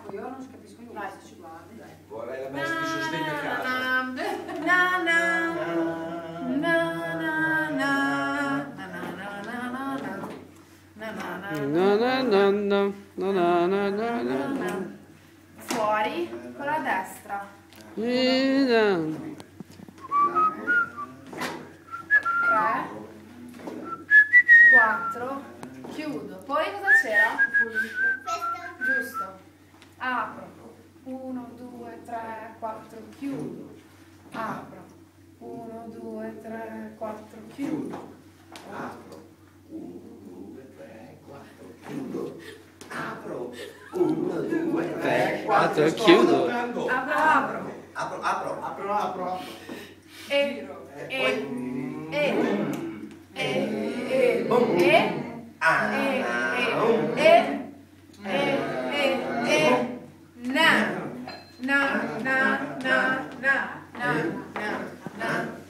ecco, io non capisco nulla. Dai, se ci guardi, dai. Vorrei la messa di sostegno a casa. Fuori con la destra. 3, 4, chiudo. Poi cosa c'era? Giusto. Apro. 1, 2, 3, 4, chiudo. Apro. 1, 2, 3, 4, chiudo. Apro. 1, 2, 3, 4, chiudo. Apro. 1, 2, 3, 4, chiudo. Apro. Apro. Na.